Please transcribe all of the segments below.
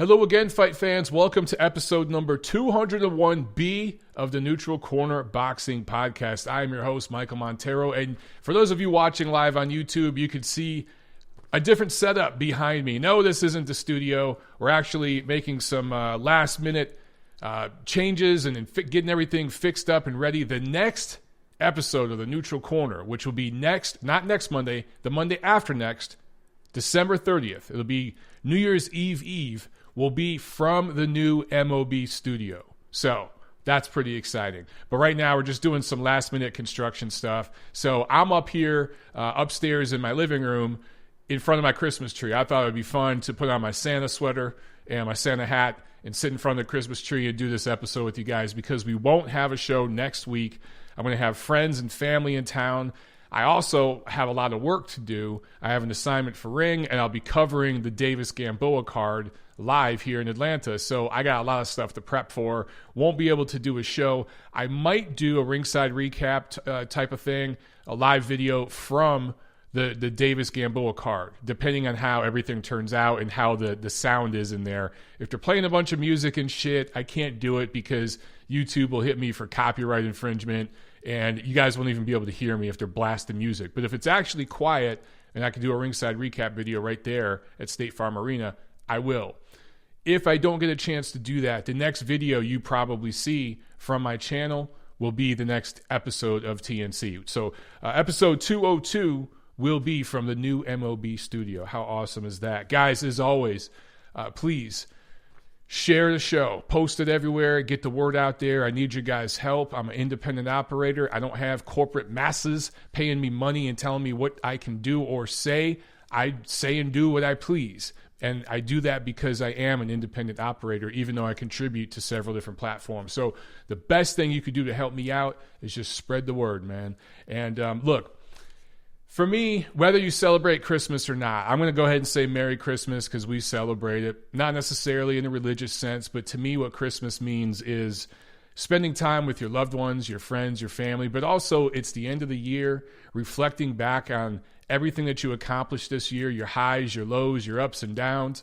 Hello again, fight fans. Welcome to episode number 201B of the Neutral Corner Boxing Podcast. I am your host, Michael Montero, and for those of you watching live on YouTube, you can see a different setup behind me. No, this isn't the studio. We're actually making some last-minute changes and getting everything fixed up and ready. The next episode of the Neutral Corner, which will be not next Monday, the Monday after next, December 30th. It'll be New Year's Eve, will be from the new MOB studio. So that's pretty exciting. But right now we're just doing some last-minute construction stuff. So I'm up here upstairs in my living room in front of my Christmas tree. I thought it would be fun to put on my Santa sweater and my Santa hat and sit in front of the Christmas tree and do this episode with you guys because we won't have a show next week. I'm going to have friends and family in town. I also have a lot of work to do. I have an assignment for Ring, and I'll be covering the Davis-Gamboa card live here in Atlanta. So I got a lot of stuff to prep for. Won't be able to do a show. I might do a ringside recap type of thing, a live video from the Davis-Gamboa card, depending on how everything turns out and how the sound is in there. If they're playing a bunch of music and shit, I can't do it because YouTube will hit me for copyright infringement, and you guys won't even be able to hear me if they're blasting music. But if it's actually quiet and I can do a ringside recap video right there at State Farm Arena, I will. If I don't get a chance to do that, the next video you probably see from my channel will be the next episode of TNC. So episode 202 will be from the new MOB studio. How awesome is that? Guys, as always, please share the show. Post it everywhere. Get the word out there. I need your guys' help. I'm an independent operator. I don't have corporate masses paying me money and telling me what I can do or say. I say and do what I please. And I do that because I am an independent operator, even though I contribute to several different platforms. So the best thing you could do to help me out is just spread the word, man. And look, for me, whether you celebrate Christmas or not, I'm going to go ahead and say Merry Christmas because we celebrate it. Not necessarily in a religious sense, but to me what Christmas means is spending time with your loved ones, your friends, your family, but also it's the end of the year, reflecting back on everything that you accomplished this year, your highs, your lows, your ups and downs.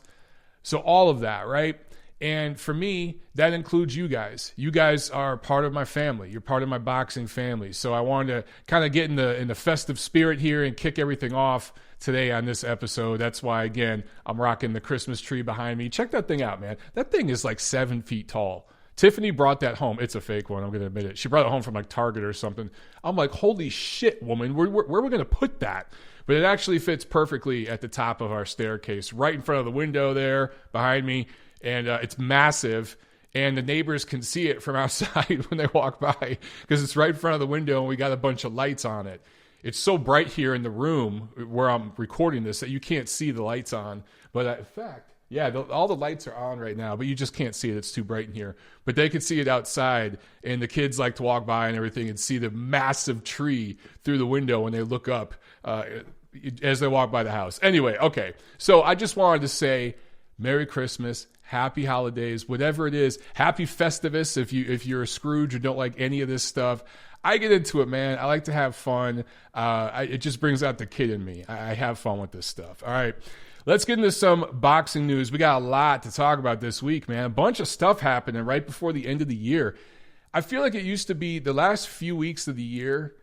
So all of that, right? And for me, that includes you guys. You guys are part of my family. You're part of my boxing family. So I wanted to kind of get in the festive spirit here and kick everything off today on this episode. That's why, again, I'm rocking the Christmas tree behind me. Check that thing out, man. That thing is like 7 feet tall. Tiffany brought that home. It's a fake one, I'm going to admit it. She brought it home from like Target or something. I'm like, holy shit, woman. Where are we going to put that? But it actually fits perfectly at the top of our staircase, right in front of the window there behind me. And it's massive, and the neighbors can see it from outside when they walk by because it's right in front of the window, and we got a bunch of lights on it. It's so bright here in the room where I'm recording this that you can't see the lights on. But in fact, yeah, all the lights are on right now, but you just can't see it. It's too bright in here. But they can see it outside, and the kids like to walk by and everything and see the massive tree through the window when they look up as they walk by the house. Anyway, okay. So I just wanted to say Merry Christmas. Happy holidays, whatever it is. Happy Festivus if you're a Scrooge or don't like any of this stuff. I get into it, man. I like to have fun. It just brings out the kid in me. I have fun with this stuff. All right, let's get into some boxing news. We got a lot to talk about this week, man. A bunch of stuff happening right before the end of the year. I feel like it used to be the last few weeks of the year,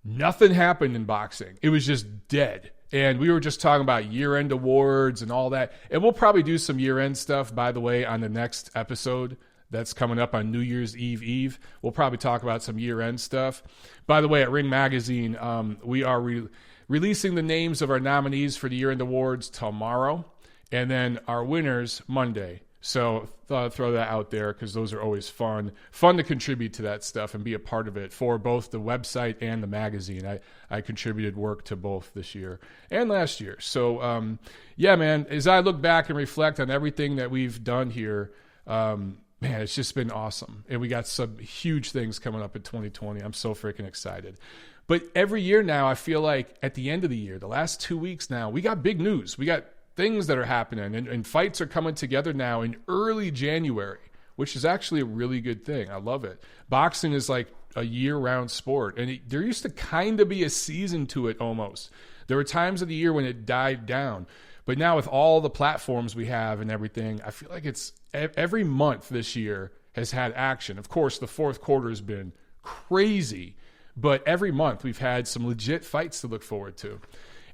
nothing happened in boxing. It was just dead. And we were just talking about year-end awards and all that. And we'll probably do some year-end stuff, by the way, on the next episode that's coming up on New Year's Eve. We'll probably talk about some year-end stuff. By the way, at Ring Magazine, we are releasing the names of our nominees for the year-end awards tomorrow, and then our winners Monday. So thought I'd throw that out there because those are always fun to contribute to that stuff and be a part of it for both the website and the magazine. I contributed work to both this year and last year. So, yeah, man, as I look back and reflect on everything that we've done here, man, it's just been awesome. And we got some huge things coming up in 2020. I'm so freaking excited. But every year now, I feel like at the end of the year, the last 2 weeks now, we got big news. We got things that are happening, and fights are coming together now in early January, which is actually a really good thing. I love it. Boxing is like a year-round sport, and there used to kind of be a season to it almost. There were times of the year when it died down. But now with all the platforms we have and everything, I feel like it's every month this year has had action. Of course, the fourth quarter has been crazy, but every month we've had some legit fights to look forward to.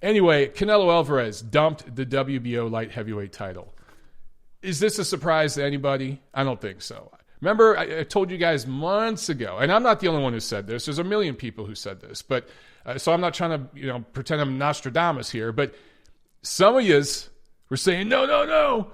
Anyway, Canelo Alvarez dumped the WBO light heavyweight title. Is this a surprise to anybody? I don't think so. Remember, I told you guys months ago, and I'm not the only one who said this. There's a million people who said this, but so I'm not trying to pretend I'm Nostradamus here, but some of yous were saying, no.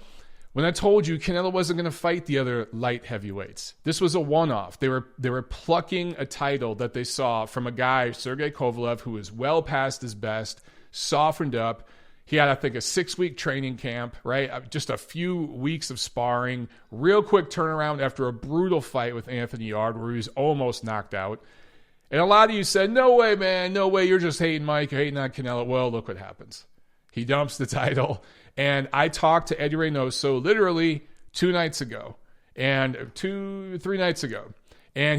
When I told you Canelo wasn't going to fight the other light heavyweights, this was a one-off. They were plucking a title that they saw from a guy, Sergey Kovalev, who was well past his best, softened up. He had, I think, a 6-week training camp, right? Just a few weeks of sparring, real quick turnaround after a brutal fight with Anthony Yarde where he was almost knocked out. And a lot of you said, no way, man, no way, you're just hating Mike, you're hating on Canelo. Well, look what happens. He dumps the title. And I talked to Eddie Reynoso literally 3 nights ago. And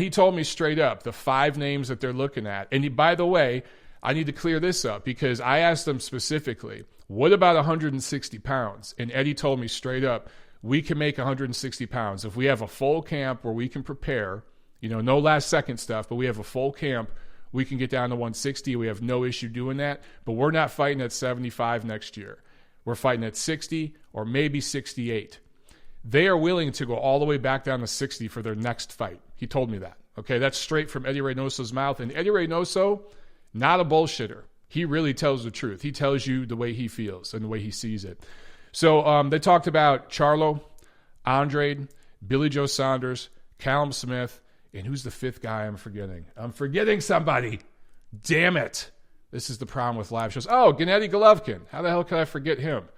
he told me straight up the 5 names that they're looking at. And by the way, I need to clear this up because I asked them specifically, what about 160 pounds? And Eddie told me straight up, we can make 160 pounds. If we have a full camp where we can prepare, no last second stuff, but we have a full camp, we can get down to 160. We have no issue doing that. But we're not fighting at 75 next year. We're fighting at 60 or maybe 68. They are willing to go all the way back down to 60 for their next fight. He told me that. Okay, that's straight from Eddie Reynoso's mouth. And Eddie Reynoso, not a bullshitter. He really tells the truth. He tells you the way he feels and the way he sees it. So they talked about Charlo, Andrade, Billy Joe Saunders, Callum Smith, and who's the 5th guy I'm forgetting? I'm forgetting somebody. Damn it. This is the problem with live shows. Oh, Gennady Golovkin. How the hell could I forget him?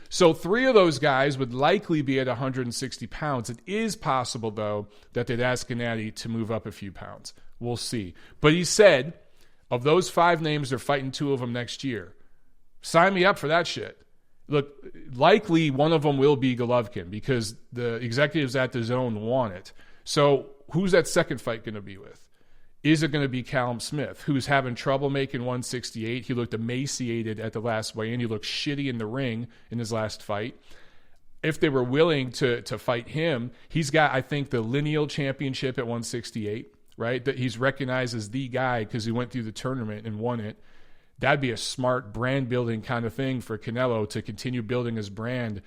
So 3 of those guys would likely be at 160 pounds. It is possible, though, that they'd ask Gennady to move up a few pounds. We'll see. But he said, of those 5 names, they're fighting 2 of them next year. Sign me up for that shit. Look, likely one of them will be Golovkin because the executives at the Zone want it. So who's that second fight going to be with? Is it going to be Callum Smith, who's having trouble making 168? He looked emaciated at the last weigh-in. He looked shitty in the ring in his last fight. If they were willing to fight him, he's got, I think, the lineal championship at 168, right? That he's recognized as the guy because he went through the tournament and won it. That'd be a smart brand-building kind of thing for Canelo to continue building his brand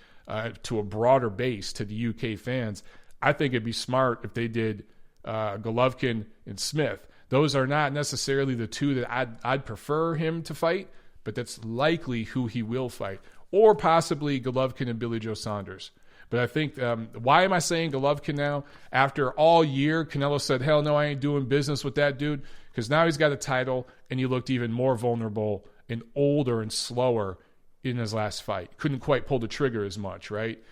to a broader base to the UK fans. I think it'd be smart if they did Golovkin and Smith. Those are not necessarily the 2 that I'd prefer him to fight, but that's likely who he will fight. Or possibly Golovkin and Billy Joe Saunders. But I think, why am I saying Golovkin now? After all year, Canelo said, hell no, I ain't doing business with that dude. Because now he's got a title, and he looked even more vulnerable and older and slower in his last fight. Couldn't quite pull the trigger as much, right?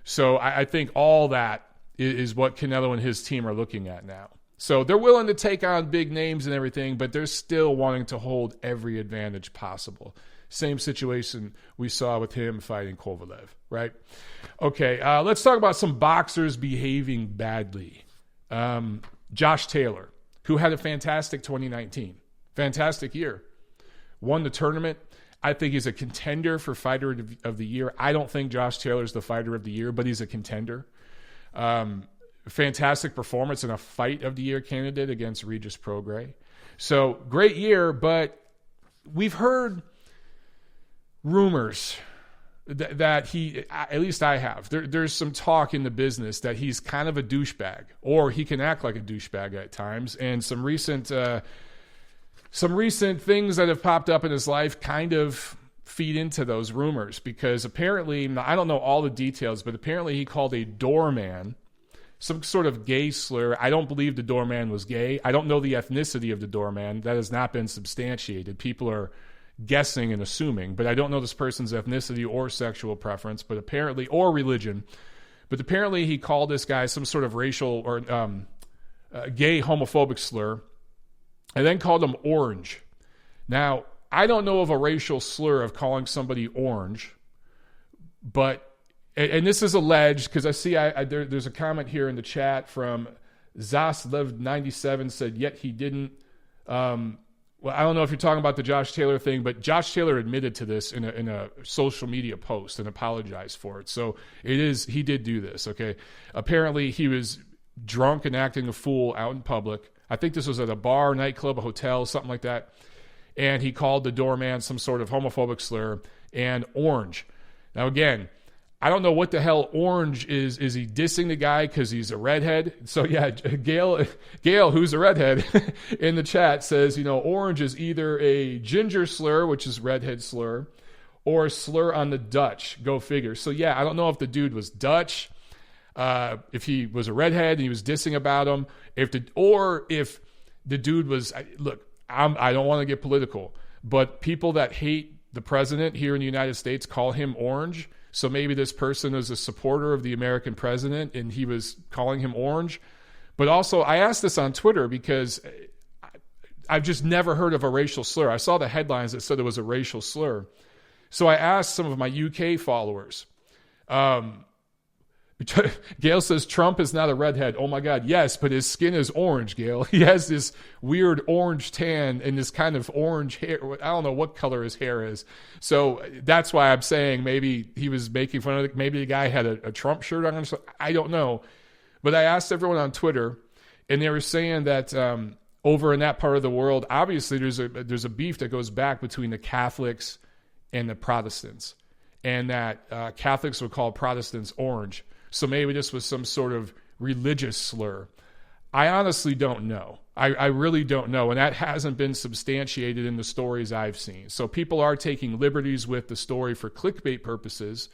So I think all that is what Canelo and his team are looking at now. So they're willing to take on big names and everything, but they're still wanting to hold every advantage possible. Same situation we saw with him fighting Kovalev, right? Okay, let's talk about some boxers behaving badly. Josh Taylor, who had a fantastic 2019. Fantastic year. Won the tournament. I think he's a contender for Fighter of the Year. I don't think Josh Taylor's the Fighter of the Year, but he's a contender. Fantastic performance in a Fight of the Year candidate against Regis Prograis. So great year, but we've heard rumors that he, at least I have, there's some talk in the business that he's kind of a douchebag, or he can act like a douchebag at times. And some recent things that have popped up in his life kind of feed into those rumors, because apparently, I don't know all the details, but apparently he called a doorman some sort of gay slur. I don't believe the doorman was gay. I don't know the ethnicity of the doorman. That has not been substantiated. People are guessing and assuming, but I don't know this person's ethnicity or sexual preference, but apparently, or religion. But apparently he called this guy some sort of racial or gay homophobic slur, and then called him orange. Now, I don't know of a racial slur of calling somebody orange, but, and this is alleged, because I see there's a comment here in the chat from Zaslev97 said, yet he didn't Well, I don't know if you're talking about the Josh Taylor thing, but Josh Taylor admitted to this in a social media post and apologized for it. So he did do this, okay? Apparently he was drunk and acting a fool out in public. I think this was at a bar, nightclub, a hotel, something like that. And he called the doorman some sort of homophobic slur and orange. Now, again, I don't know what the hell orange is. Is he dissing the guy because he's a redhead? So, yeah, Gail, who's a redhead, in the chat says, orange is either a ginger slur, which is redhead slur, or a slur on the Dutch. Go figure. So, yeah, I don't know if the dude was Dutch, if he was a redhead and he was dissing about him, if the dude was, look, I don't want to get political, but people that hate the president here in the United States call him orange. So maybe this person is a supporter of the American president and he was calling him orange. But also, I asked this on Twitter because I've just never heard of a racial slur. I saw the headlines that said it was a racial slur. So I asked some of my UK followers. Gail says Trump is not a redhead. Oh my God, yes, but his skin is orange, Gail. He has this weird orange tan and this kind of orange hair. I don't know what color his hair is. So that's why I'm saying maybe he was making fun of it. Maybe the guy had a Trump shirt on. So I don't know. But I asked everyone on Twitter, and they were saying that over in that part of the world, obviously there's a beef that goes back between the Catholics and the Protestants, and that Catholics would call Protestants orange. So maybe this was some sort of religious slur. I honestly don't know. I really don't know. And that hasn't been substantiated in the stories I've seen. So people are taking liberties with the story for clickbait purposes.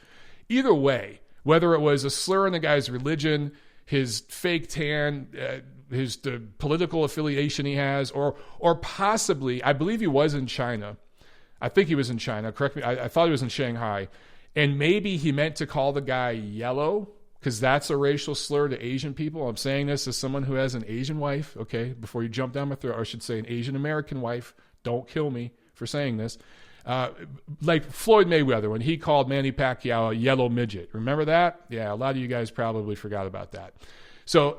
Either way, whether it was a slur on the guy's religion, his fake tan, the political affiliation he has, or possibly, I believe he was in China. I think he was in China. Correct me. I thought he was in Shanghai. And maybe he meant to call the guy yellow, because that's a racial slur to Asian people. I'm saying this as someone who has an Asian wife, okay, before you jump down my throat, or I should say an Asian American wife. Don't kill me for saying this. Like Floyd Mayweather, when he called Manny Pacquiao a yellow midget. Remember that? Yeah, a lot of you guys probably forgot about that. So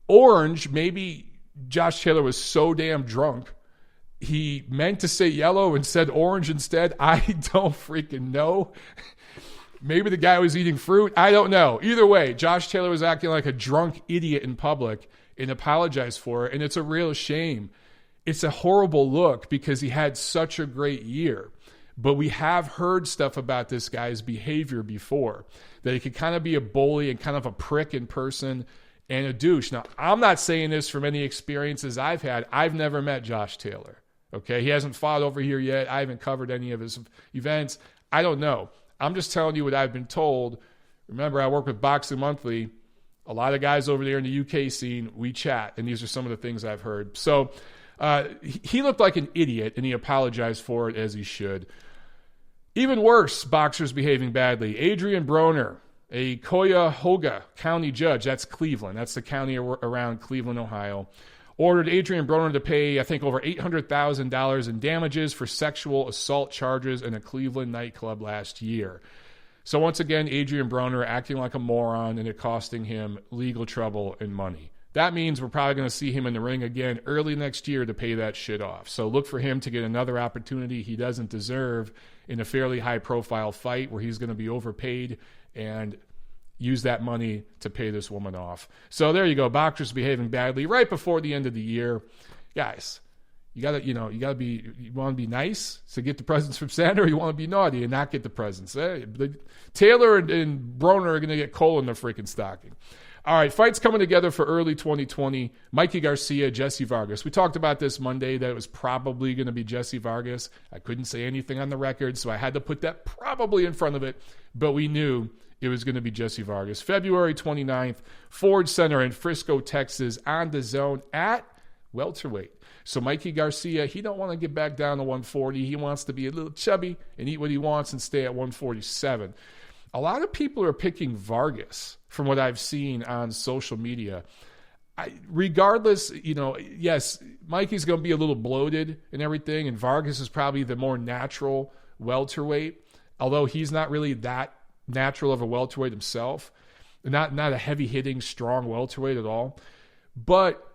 orange, maybe Josh Taylor was so damn drunk, he meant to say yellow and said orange instead. I don't freaking know. Maybe the guy was eating fruit. I don't know. Either way, Josh Taylor was acting like a drunk idiot in public and apologized for it. And it's a real shame. It's a horrible look because he had such a great year. But we have heard stuff about this guy's behavior before, that he could kind of be a bully and kind of a prick in person and a douche. Now, I'm not saying this from any experiences I've had. I've never met Josh Taylor. Okay, he hasn't fought over here yet. I haven't covered any of his events. I don't know. I'm just telling you what I've been told. Remember, I work with Boxing Monthly. A lot of guys over there in the UK scene, we chat, and these are some of the things I've heard. So he looked like an idiot, and he apologized for it as he should. Even worse, boxers behaving badly. Adrien Broner, a Cuyahoga County judge, that's Cleveland. That's the county around Cleveland, Ohio, ordered Adrien Broner to pay, I think, over $800,000 in damages for sexual assault charges in a Cleveland nightclub last year. So once again, Adrien Broner acting like a moron, and it costing him legal trouble and money. That means we're probably going to see him in the ring again early next year to pay that shit off. So look for him to get another opportunity he doesn't deserve in a fairly high-profile fight where he's going to be overpaid and use that money to pay this woman off. So there you go. Boxers behaving badly right before the end of the year. Guys, you want to be nice to get the presents from Santa, or you want to be naughty and not get the presents? Taylor and Broner are going to get coal in their freaking stocking. All right, fights coming together for early 2020. Mikey Garcia, Jessie Vargas. We talked about this Monday, that it was probably going to be Jessie Vargas. I couldn't say anything on the record, so I had to put that probably in front of it, but we knew it was going to be Jessie Vargas. February 29th, Ford Center in Frisco, Texas, on the zone at welterweight. So Mikey Garcia, he don't want to get back down to 140. He wants to be a little chubby and eat what he wants and stay at 147. A lot of people are picking Vargas from what I've seen on social media. Regardless, yes, Mikey's going to be a little bloated and everything, and Vargas is probably the more natural welterweight, although he's not really that natural of a welterweight himself, not a heavy-hitting, strong welterweight at all. But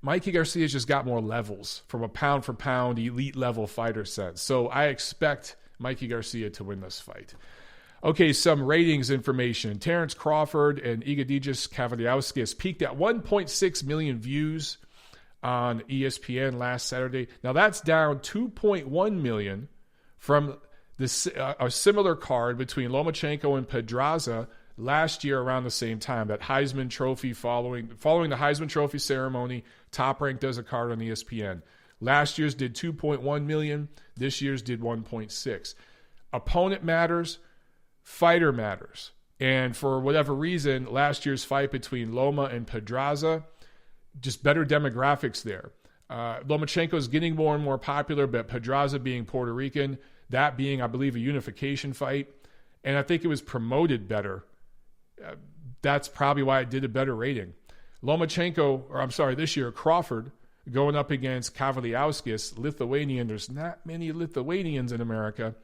Mikey Garcia's just got more levels from a pound-for-pound, elite-level fighter sense. So I expect Mikey Garcia to win this fight. Okay, some ratings information. Terrence Crawford and Egidijus Kavaliauskas peaked at 1.6 million views on ESPN last Saturday. Now that's down 2.1 million from a similar card between Lomachenko and Pedraza last year around the same time. That Heisman Trophy following the Heisman Trophy ceremony, Top Rank does a card on ESPN. Last year's did 2.1 million. This year's did 1.6. Opponent matters. Fighter matters. And for whatever reason, last year's fight between Loma and Pedraza, just better demographics there. Lomachenko is getting more and more popular, but Pedraza being Puerto Rican, that being, I believe, a unification fight. And I think it was promoted better. That's probably why it did a better rating. This year, Crawford going up against Kavaliauskas, Lithuanian. There's not many Lithuanians in America.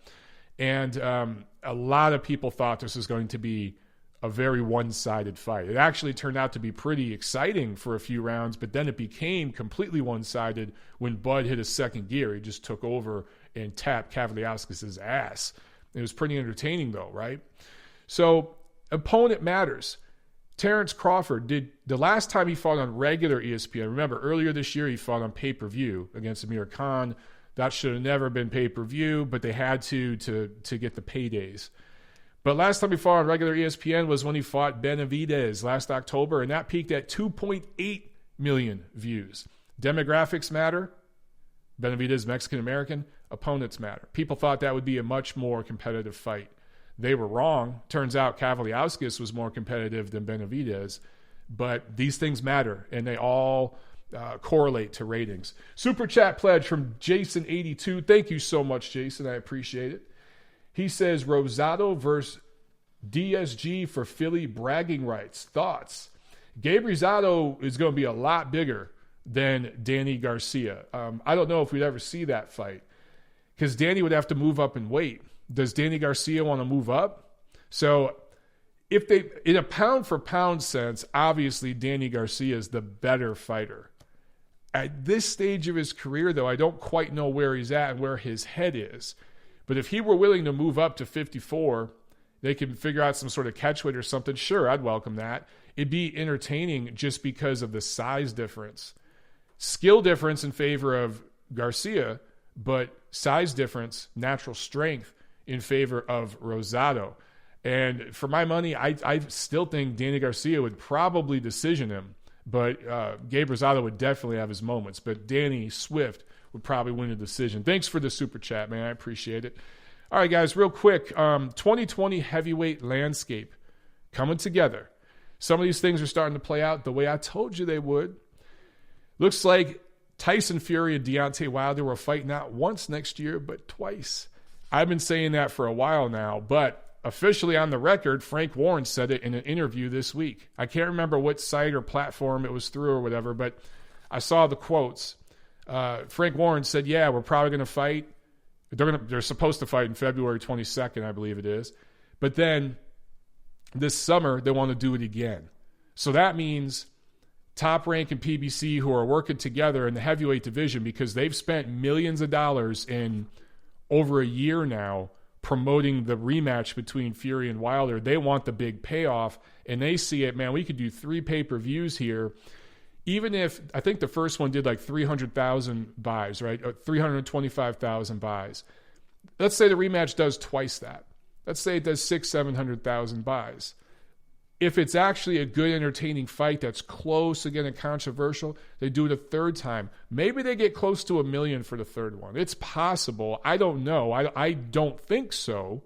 And a lot of people thought this was going to be a very one-sided fight. It actually turned out to be pretty exciting for a few rounds, but then it became completely one-sided when Bud hit his second gear. He just took over and tapped Kavaliauskas' ass. It was pretty entertaining, though, right? So opponent matters. Terrence Crawford did the last time he fought on regular ESPN. Remember, earlier this year he fought on pay-per-view against Amir Khan. That should have never been pay-per-view, but they had to get the paydays. But last time he fought on regular ESPN was when he fought Benavidez last October, and that peaked at 2.8 million views. Demographics matter. Benavidez, Mexican-American. Opponents matter. People thought that would be a much more competitive fight. They were wrong. Turns out Kavaliauskas was more competitive than Benavidez. But these things matter, and they all correlate to ratings. Super chat pledge from Jason82. Thank you so much, Jason. I appreciate it. He says, Rosado versus DSG for Philly bragging rights. Thoughts? Gabe Rosado is going to be a lot bigger than Danny Garcia. I don't know if we'd ever see that fight because Danny would have to move up in weight. Does Danny Garcia want to move up? So if they, in a pound for pound sense, obviously Danny Garcia is the better fighter. At this stage of his career, though, I don't quite know where he's at and where his head is. But if he were willing to move up to 54, they can figure out some sort of catch weight or something. Sure, I'd welcome that. It'd be entertaining just because of the size difference. Skill difference in favor of Garcia, but size difference, natural strength in favor of Rosado. And for my money, I still think Danny Garcia would probably decision him. But Gabe Rosado would definitely have his moments. But Danny Swift would probably win a decision. Thanks for the super chat, man. I appreciate it. All right, guys, real quick. 2020 heavyweight landscape coming together. Some of these things are starting to play out the way I told you they would. Looks like Tyson Fury and Deontay Wilder will fight not once next year, but twice. I've been saying that for a while now, but officially on the record, Frank Warren said it in an interview this week. I can't remember what site or platform it was through or whatever, but I saw the quotes. Frank Warren said, yeah, we're probably going to fight. They're supposed to fight in February 22nd, I believe it is. But then this summer, they want to do it again. So that means Top Rank and PBC, who are working together in the heavyweight division because they've spent millions of dollars in over a year now promoting the rematch between Fury and Wilder. They want the big payoff, and they see it, man, we could do 3 pay-per-views here. Even if, I think the first one did like 300,000 buys, right? Or 325,000 buys. Let's say the rematch does twice that. Let's say it does 700,000 buys. If it's actually a good, entertaining fight that's close, again, and controversial, they do it a third time. Maybe they get close to 1 million for the third one. It's possible. I don't know. I don't think so.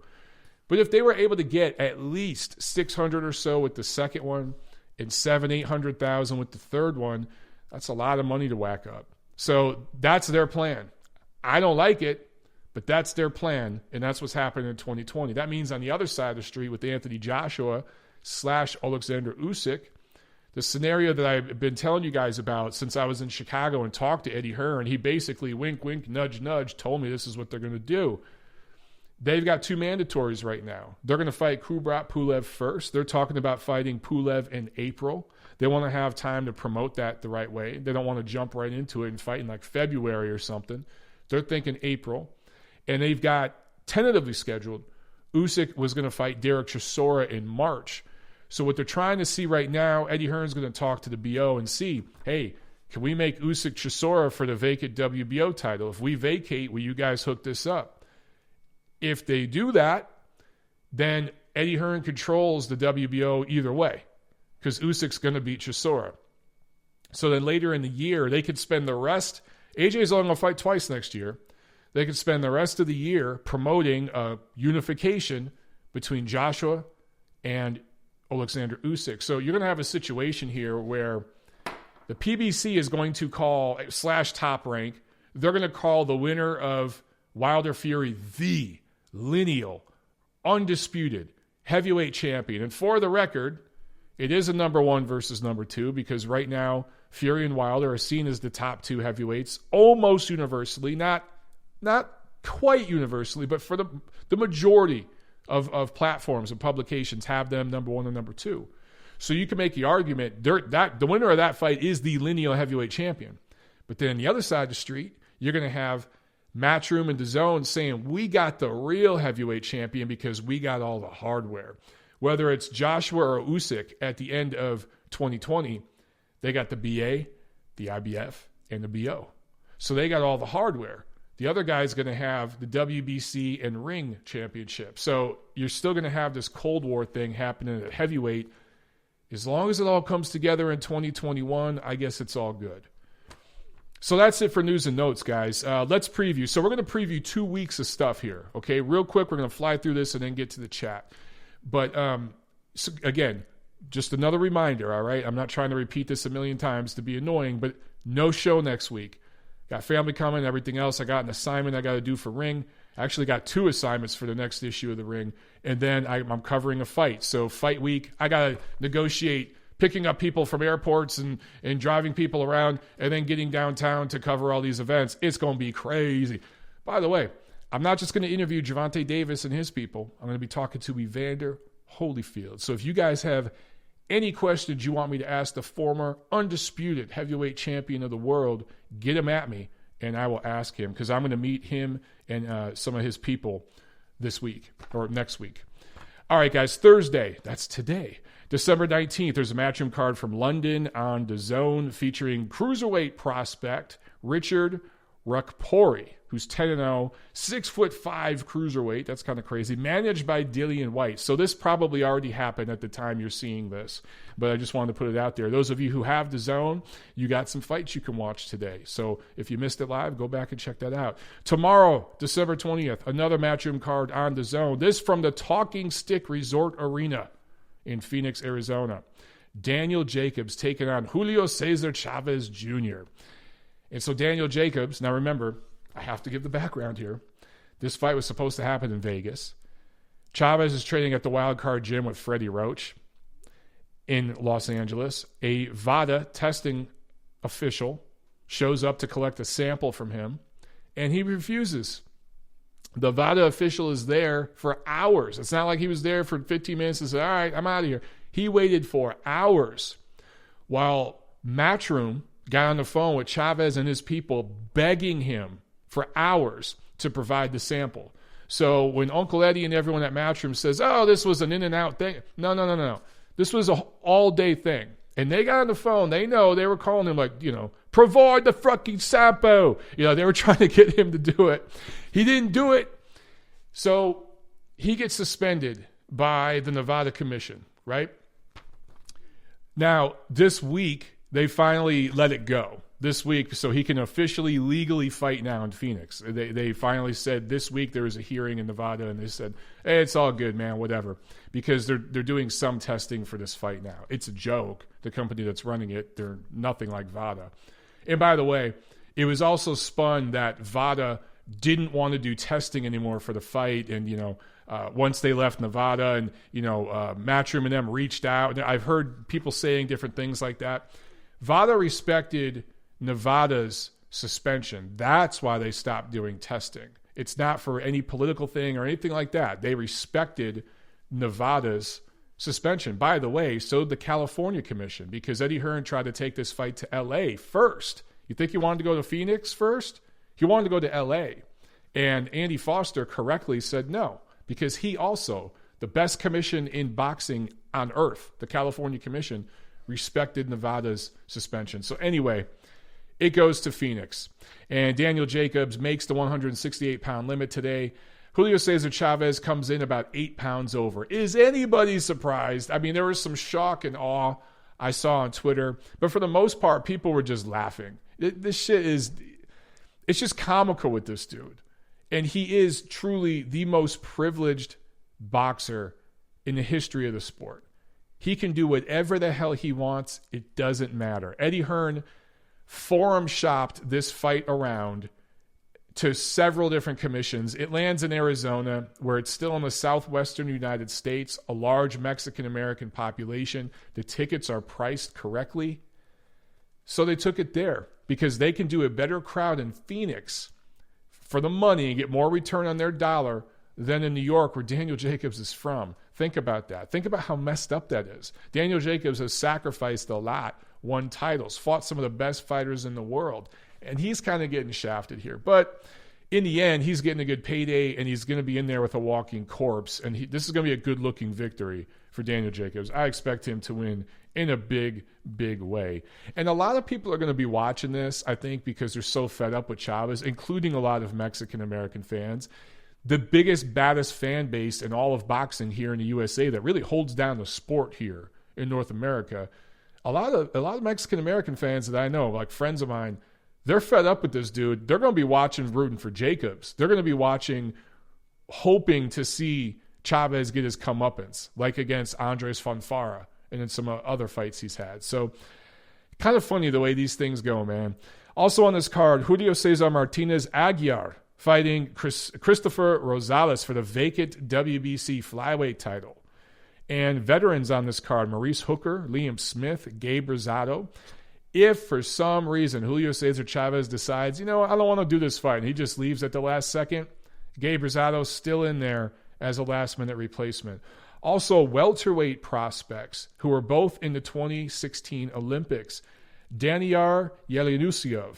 But if they were able to get at least 600 or so with the second one and 700,000-800,000 with the third one, that's a lot of money to whack up. So that's their plan. I don't like it, but that's their plan, and that's what's happening in 2020. That means on the other side of the street with Anthony Joshua / Alexander Usyk, the scenario that I've been telling you guys about since I was in Chicago and talked to Eddie Hearn, he basically wink, wink, nudge, nudge, told me this is what they're going to do. They've got 2 mandatories right now. They're going to fight Kubrat Pulev first. They're talking about fighting Pulev in April. They want to have time to promote that the right way. They don't want to jump right into it and fight in like February or something. They're thinking April. And they've got tentatively scheduled, Usyk was going to fight Derek Chisora in March. So what they're trying to see right now, Eddie Hearn's going to talk to the BO and see, hey, can we make Usyk Chisora for the vacant WBO title? If we vacate, will you guys hook this up? If they do that, then Eddie Hearn controls the WBO either way because Usyk's going to beat Chisora. So then later in the year, they could spend the rest. AJ's only going to fight twice next year. They could spend the rest of the year promoting a unification between Joshua and Alexander Usyk. So you're going to have a situation here where the PBC is going to call / Top Rank. They're going to call the winner of Wilder Fury the lineal, undisputed heavyweight champion. And for the record, it is a number 1 versus number 2 because right now Fury and Wilder are seen as the top 2 heavyweights almost universally, not quite universally, but for the majority of platforms and publications have them number 1 and number 2. So you can make the argument that the winner of that fight is the lineal heavyweight champion. But then on the other side of the street, you're going to have Matchroom and DAZN saying we got the real heavyweight champion because we got all the hardware. Whether it's Joshua or Usyk at the end of 2020, they got the BA, the IBF, and the BO. So they got all the hardware. The other guy's going to have the WBC and Ring championship. So you're still going to have this Cold War thing happening at heavyweight. As long as it all comes together in 2021, I guess it's all good. So that's it for news and notes, guys. Let's preview. So we're going to preview 2 weeks of stuff here, okay? Real quick, we're going to fly through this and then get to the chat. But, so again, just another reminder, all right? I'm not trying to repeat this a million times to be annoying, but no show next week. Got family coming, everything else. I got an assignment I got to do for Ring. I actually got 2 assignments for the next issue of the Ring. And then I'm covering a fight. So fight week, I got to negotiate picking up people from airports and driving people around and then getting downtown to cover all these events. It's going to be crazy. By the way, I'm not just going to interview Gervonta Davis and his people. I'm going to be talking to Evander Holyfield. So if you guys have any questions you want me to ask the former undisputed heavyweight champion of the world, get them at me and I will ask him because I'm going to meet him and some of his people this week or next week. All right, guys, Thursday, that's today, December 19th, there's a matchroom card from London on DAZN featuring cruiserweight prospect Richard Rukpori, who's 10-0, 6'5" cruiserweight. That's kind of crazy. Managed by Dillian White. So this probably already happened at the time you're seeing this, but I just wanted to put it out there. Those of you who have DAZN, you got some fights you can watch today. So if you missed it live, go back and check that out. Tomorrow, December 20th, another matchroom card on DAZN. This from the Talking Stick Resort Arena in Phoenix, Arizona. Daniel Jacobs taking on Julio Cesar Chavez Jr. And so Daniel Jacobs, now remember, I have to give the background here. This fight was supposed to happen in Vegas. Chavez is training at the Wild Card Gym with Freddie Roach in Los Angeles. A VADA testing official shows up to collect a sample from him, and he refuses. The VADA official is there for hours. It's not like he was there for 15 minutes and said, all right, I'm out of here. He waited for hours while Matchroom got on the phone with Chavez and his people begging him for hours to provide the sample. So when Uncle Eddie and everyone at Matchroom says, oh, this was an in-and-out thing. No. This was an all-day thing. And they got on the phone. They know they were calling him like, provide the fucking sample. They were trying to get him to do it. He didn't do it. So he gets suspended by the Nevada Commission, right? Now, this week, they finally let it go. This week, so he can officially, legally fight now in Phoenix. They finally said this week there was a hearing in Nevada, and they said, hey, it's all good, man, whatever. Because they're doing some testing for this fight now. It's a joke. The company that's running it, they're nothing like VADA. And by the way, it was also spun that VADA didn't want to do testing anymore for the fight. And, once they left Nevada and, Matchroom and them reached out. And I've heard people saying different things like that. VADA respected Nevada's suspension. That's why they stopped doing testing. It's not for any political thing or anything like that. They respected Nevada's suspension. By the way, so did the California Commission, because Eddie Hearn tried to take this fight to L.A. first. You think he wanted to go to Phoenix first? He wanted to go to L.A. And Andy Foster correctly said no, because he also, the best commission in boxing on earth, the California Commission, respected Nevada's suspension. So anyway, it goes to Phoenix. And Daniel Jacobs makes the 168-pound limit today. Julio Cesar Chavez comes in about 8 pounds over. Is anybody surprised? I mean, there was some shock and awe I saw on Twitter, but for the most part, people were just laughing. This shit is, it's just comical with this dude. And he is truly the most privileged boxer in the history of the sport. He can do whatever the hell he wants. It doesn't matter. Eddie Hearn forum shopped this fight around to several different commissions. It lands in Arizona, where it's still in the southwestern United States, a large Mexican-American population. The tickets are priced correctly. So they took it there because they can do a better crowd in Phoenix for the money and get more return on their dollar than in New York, where Daniel Jacobs is from. Think about that. Think about how messed up that is. Daniel Jacobs has sacrificed a lot, won titles, fought some of the best fighters in the world, and he's kind of getting shafted here. But in the end, he's getting a good payday, and he's going to be in there with a walking corpse, and this is going to be a good-looking victory for Daniel Jacobs. I expect him to win in a big, big way. And a lot of people are going to be watching this, I think, because they're so fed up with Chavez, including a lot of Mexican-American fans. The biggest, baddest fan base in all of boxing here in the USA that really holds down the sport here in North America. A lot of Mexican-American fans that I know, like friends of mine, they're fed up with this dude. They're going to be watching, rooting for Jacobs. They're going to be watching, hoping to see Chavez get his comeuppance, like against Andres Fonfara and in some other fights he's had. So kind of funny the way these things go, man. Also on this card, Julio Cesar Martinez Aguiar fighting Christopher Rosales for the vacant WBC flyweight title. And veterans on this card, Maurice Hooker, Liam Smith, Gabe Rosado. If for some reason Julio Cesar Chavez decides, I don't want to do this fight, and he just leaves at the last second, Gabe Rosado's still in there as a last-minute replacement. Also, welterweight prospects who were both in the 2016 Olympics. Daniil Yelisonov,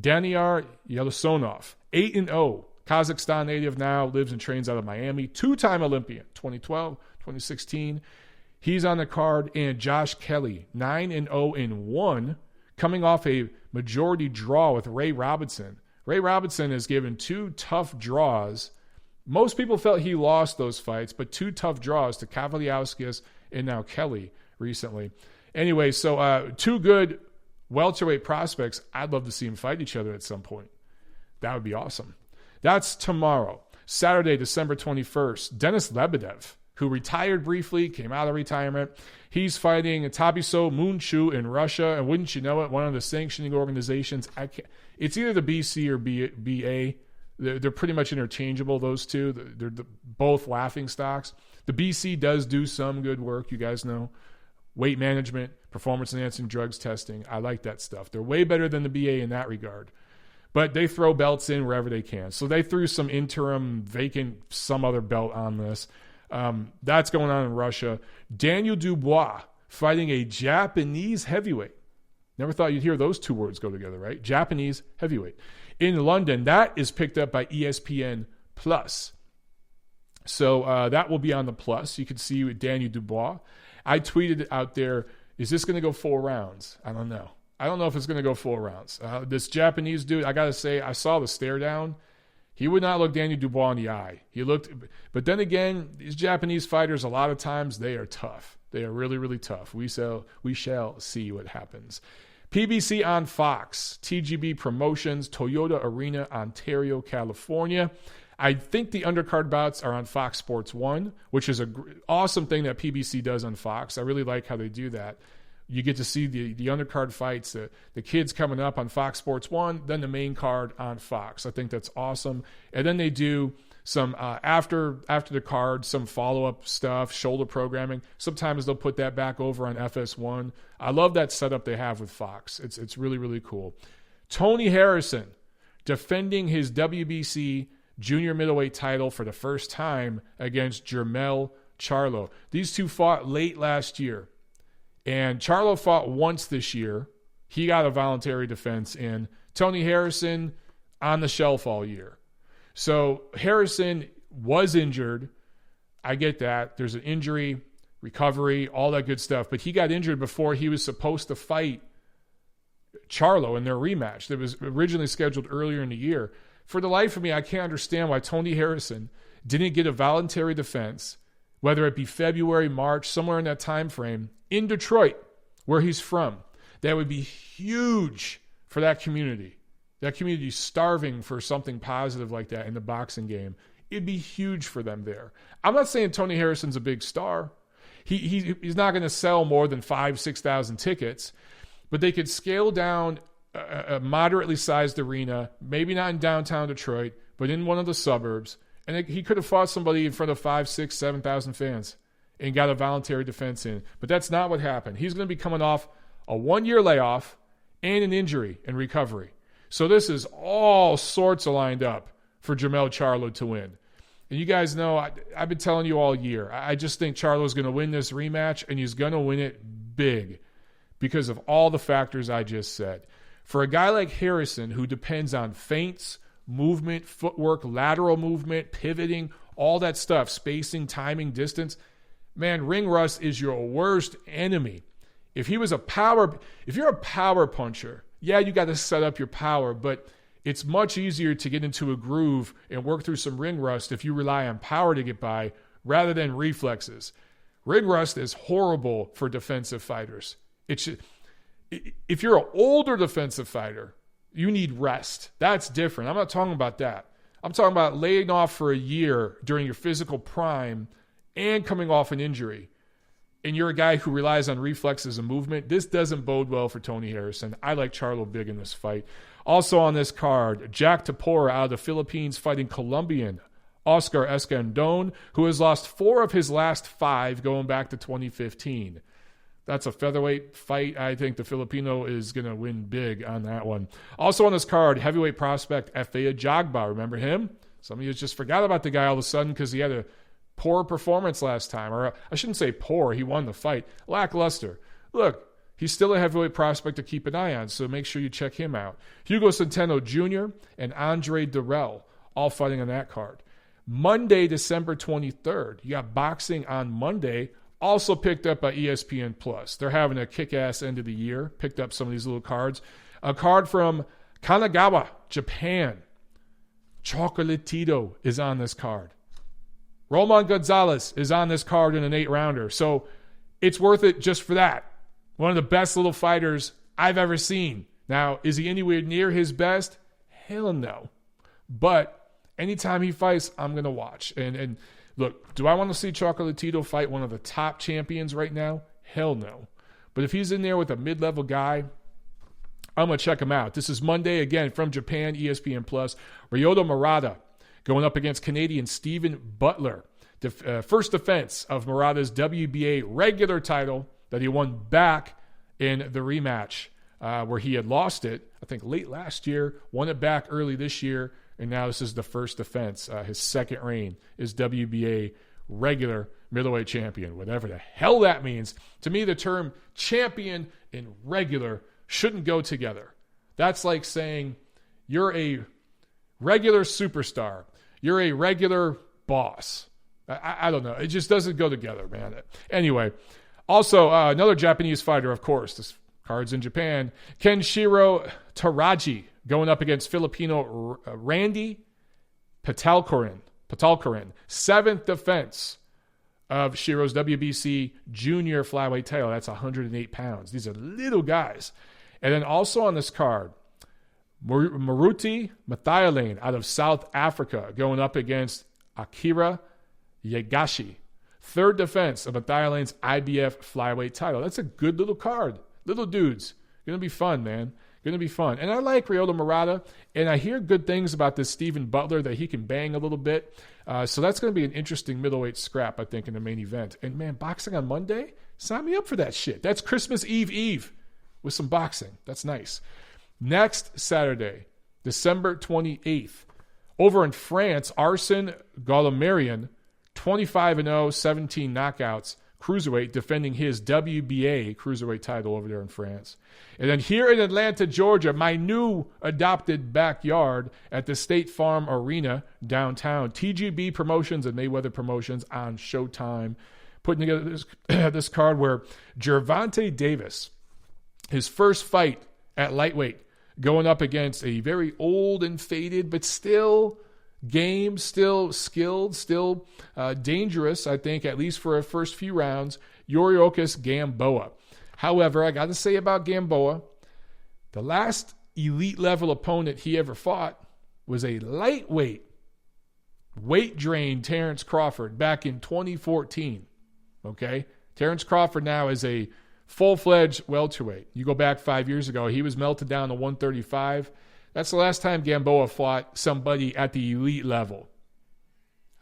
Daniil Yelisonov, 8-0, Kazakhstan native now, lives and trains out of Miami, two-time Olympian, 2012, 2016. He's on the card. And Josh Kelly, 9-0-1, coming off a majority draw with Ray Robinson. Ray Robinson has given two tough draws. Most people felt he lost those fights, but two tough draws to Kavaliauskas and now Kelly recently. Anyway, so two good welterweight prospects. I'd love to see them fight each other at some point. That would be awesome. That's tomorrow. Saturday, December 21st, Denis Lebedev, who retired briefly, came out of retirement. He's fighting Tabiso Munchu in Russia, and wouldn't you know it, one of the sanctioning organizations. It's either the BC or BA. They're pretty much interchangeable, those two. They're both laughing stocks. The BC does do some good work, you guys know. Weight management, performance-enhancing drugs testing. I like that stuff. They're way better than the BA in that regard. But they throw belts in wherever they can. So they threw some interim, vacant, some other belt on this. That's going on in Russia. Daniel Dubois fighting a Japanese heavyweight. Never thought you'd hear those two words go together, right? Japanese heavyweight. In London, that is picked up by ESPN+. So that will be on the Plus. You can see Daniel Dubois. I tweeted out there, is this going to go 4 rounds? I don't know. I don't know if it's going to go 4 rounds. This Japanese dude, I got to say, I saw the stare down. He would not look Daniel Dubois in the eye. He looked, but then again, these Japanese fighters, a lot of times, they are tough. They are really, really tough. We shall see what happens. PBC on Fox, TGB Promotions, Toyota Arena, Ontario, California. I think the undercard bouts are on Fox Sports 1, which is an awesome thing that PBC does on Fox. I really like how they do that. You get to see the undercard fights, the kids coming up on Fox Sports 1, then the main card on Fox. I think that's awesome. And then they do some, after the card, some follow-up stuff, shoulder programming. Sometimes they'll put that back over on FS1. I love that setup they have with Fox. It's really, really cool. Tony Harrison defending his WBC junior middleweight title for the first time against Jermell Charlo. These two fought late last year. And Charlo fought once this year. He got a voluntary defense in. Tony Harrison on the shelf all year. So Harrison was injured. I get that. There's an injury, recovery, all that good stuff. But he got injured before he was supposed to fight Charlo in their rematch that was originally scheduled earlier in the year. For the life of me, I can't understand why Tony Harrison didn't get a voluntary defense, whether it be February, March, somewhere in that time frame, in Detroit, where he's from. That would be huge for that community. That community is starving for something positive like that in the boxing game. It'd be huge for them there. I'm not saying Tony Harrison's a big star. He's not going to sell more than 5,000, 6,000 tickets, but they could scale down a moderately sized arena, maybe not in downtown Detroit, but in one of the suburbs, and he could have fought somebody in front of 5,000, 6,000, 7,000 fans and got a voluntary defense in. But that's not what happened. He's going to be coming off a 1-year layoff and an injury and recovery. So this is all sorts of lined up for Jermell Charlo to win. And you guys know, I've been telling you all year, I just think Charlo's going to win this rematch, and he's going to win it big because of all the factors I just said. For a guy like Harrison, who depends on feints, movement, footwork, lateral movement, pivoting, all that stuff, spacing, timing, distance, man, ring rust is your worst enemy. If you're a power puncher, yeah, you got to set up your power, but it's much easier to get into a groove and work through some ring rust if you rely on power to get by rather than reflexes. Ring rust is horrible for defensive fighters. If you're an older defensive fighter, you need rest. That's different. I'm not talking about that. I'm talking about laying off for a year during your physical prime and coming off an injury. And you're a guy who relies on reflexes and movement. This doesn't bode well for Tony Harrison. I like Charlo big in this fight. Also on this card, Jack Tapora out of the Philippines fighting Colombian Oscar Escandon, who has lost 4 of his last 5 going back to 2015. That's a featherweight fight. I think the Filipino is going to win big on that one. Also on this card, heavyweight prospect Efe Ajagba. Remember him? Some of you just forgot about the guy all of a sudden because he had a poor performance last time. Or I shouldn't say poor. He won the fight. Lackluster. Look, he's still a heavyweight prospect to keep an eye on, so make sure you check him out. Hugo Centeno Jr. and Andre Durrell all fighting on that card. Monday, December 23rd. You got boxing on Monday, also picked up by ESPN+. They're having a kick-ass end of the year. Picked up some of these little cards. A card from Kanagawa, Japan. Chocolatito is on this card. Roman Gonzalez is on this card in an 8-rounder. So it's worth it just for that. One of the best little fighters I've ever seen. Now, is he anywhere near his best? Hell no. But anytime he fights, I'm going to watch. And look, do I want to see Chocolatito fight one of the top champions right now? Hell no. But if he's in there with a mid-level guy, I'm going to check him out. This is Monday, again, from Japan, ESPN+. Ryota Murata going up against Canadian Stephen Butler. The first defense of Murata's WBA regular title that he won back in the rematch where he had lost it, I think, late last year, won it back early this year, and now this is the first defense. His second reign is WBA regular middleweight champion, whatever the hell that means. To me, the term champion and regular shouldn't go together. That's like saying you're a regular superstar. You're a regular boss. I don't know. It just doesn't go together, man. Anyway, also another Japanese fighter, of course. This card's in Japan. Kenshiro Taraji going up against Filipino Randy Patalcorin. 7th defense of Shiro's WBC junior flyweight title. That's 108 pounds. These are little guys. And then also on this card, Maruti Mathialane out of South Africa going up against Akira Yagashi. 3rd defense of Mathialane's IBF flyweight title. That's a good little card. Little dudes. Going to be fun, man. Going to be fun. And I like Ryota Murata, and I hear good things about this Stephen Butler, that he can bang a little bit. So that's going to be an interesting middleweight scrap, I think, in the main event. And, man, boxing on Monday? Sign me up for that shit. That's Christmas Eve with some boxing. That's nice. Next Saturday, December 28th, Over in France, Arsène 25-0, 17 knockouts, cruiserweight, defending his WBA cruiserweight title over there in France. And then here in Atlanta, Georgia, my new adopted backyard at the State Farm Arena downtown, TGB Promotions and Mayweather Promotions on Showtime, putting together this card where Gervonta Davis, his first fight at lightweight, going up against a very old and faded, but still game, still skilled, still dangerous, I think, at least for a first few rounds, Yuriorkis Gamboa. However, I got to say about Gamboa, the last elite level opponent he ever fought was a lightweight, weight drained Terrence Crawford back in 2014. Okay? Terrence Crawford now is a full-fledged welterweight. You go back 5 years ago, he was melted down to 135. That's the last time Gamboa fought somebody at the elite level.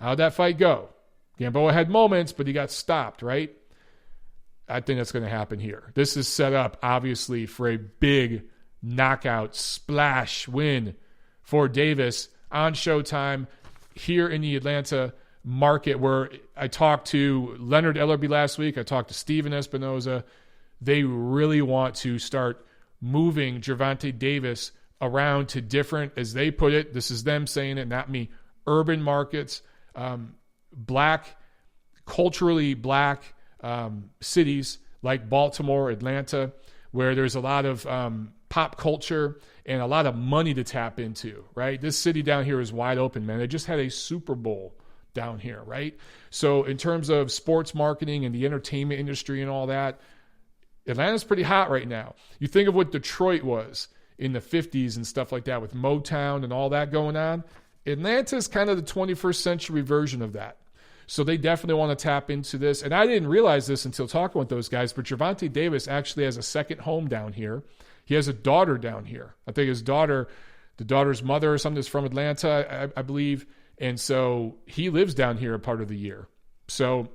How'd that fight go? Gamboa had moments, but he got stopped, right? I think that's going to happen here. This is set up, obviously, for a big knockout splash win for Davis on Showtime here in the Atlanta market, where I talked to Leonard Ellerby last week. I talked to Steven Espinoza. They really want to start moving Gervonta Davis around to different, as they put it, this is them saying it, not me, urban markets, culturally black cities like Baltimore, Atlanta, where there's a lot of pop culture and a lot of money to tap into, right? This city down here is wide open, man. They just had a Super Bowl down here, right? So in terms of sports marketing and the entertainment industry and all that, Atlanta's pretty hot right now. You think of what Detroit was in the 50s and stuff like that with Motown and all that going on. Atlanta's kind of the 21st century version of that. So they definitely want to tap into this. And I didn't realize this until talking with those guys, but Gervonta Davis actually has a second home down here. He has a daughter down here. I think his daughter, the daughter's mother or something is from Atlanta, I believe. And so he lives down here a part of the year. So,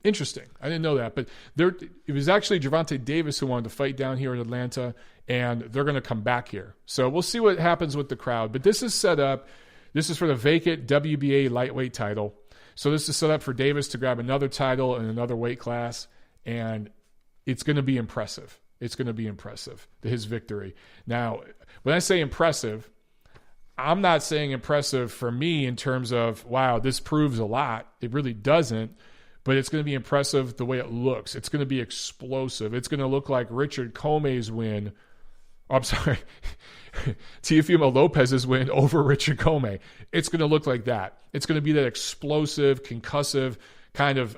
interesting. I didn't know that. But it was actually Gervonta Davis who wanted to fight down here in Atlanta, and they're going to come back here. So we'll see what happens with the crowd. But this is set up. This is for the vacant WBA lightweight title. So this is set up for Davis to grab another title in another weight class, and it's going to be impressive. It's going to be impressive, his victory. Now, when I say impressive, I'm not saying impressive for me in terms of, wow, this proves a lot. It really doesn't. But it's going to be impressive the way it looks. It's going to be explosive. It's going to look like Richard Come's win. Oh, I'm sorry. Teofimo Lopez's win over Richard Come. It's going to look like that. It's going to be that explosive, concussive kind of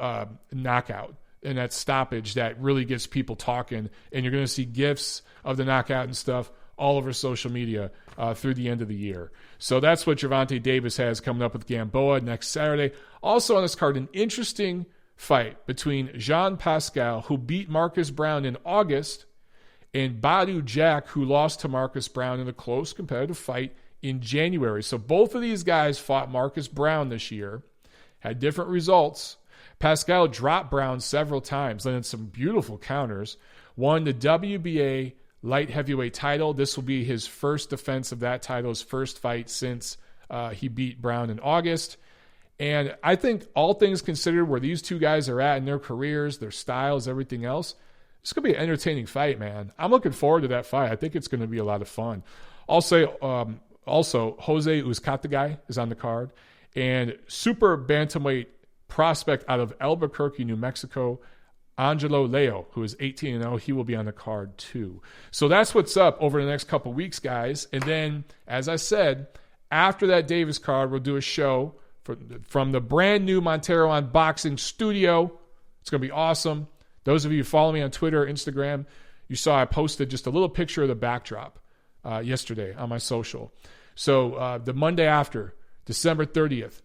knockout and that stoppage that really gets people talking. And you're going to see GIFs of the knockout and stuff all over social media through the end of the year. So that's what Gervonta Davis has coming up with Gamboa next Saturday. Also on this card, an interesting fight between Jean Pascal, who beat Marcus Brown in August, and Badu Jack, who lost to Marcus Brown in a close competitive fight in January. So both of these guys fought Marcus Brown this year, had different results. Pascal dropped Brown several times, landed some beautiful counters, won the WBA light heavyweight title. This will be his first defense of that title, his first fight since he beat Brown in August. And I think all things considered, where these two guys are at in their careers, their styles, everything else, it's going to be an entertaining fight, man. I'm looking forward to that fight. I think it's going to be a lot of fun. I'll say also, Jose Uzcategui is on the card. And super bantamweight prospect out of Albuquerque, New Mexico, Angelo Leo, who is 18-0, he will be on the card too. So that's what's up over the next couple weeks, guys. And then, as I said, after that Davis card, we'll do a show from the brand new Montero Unboxing Studio. It's going to be awesome. Those of you who follow me on Twitter or Instagram, you saw I posted just a little picture of the backdrop yesterday on my social. So the Monday after, December 30th,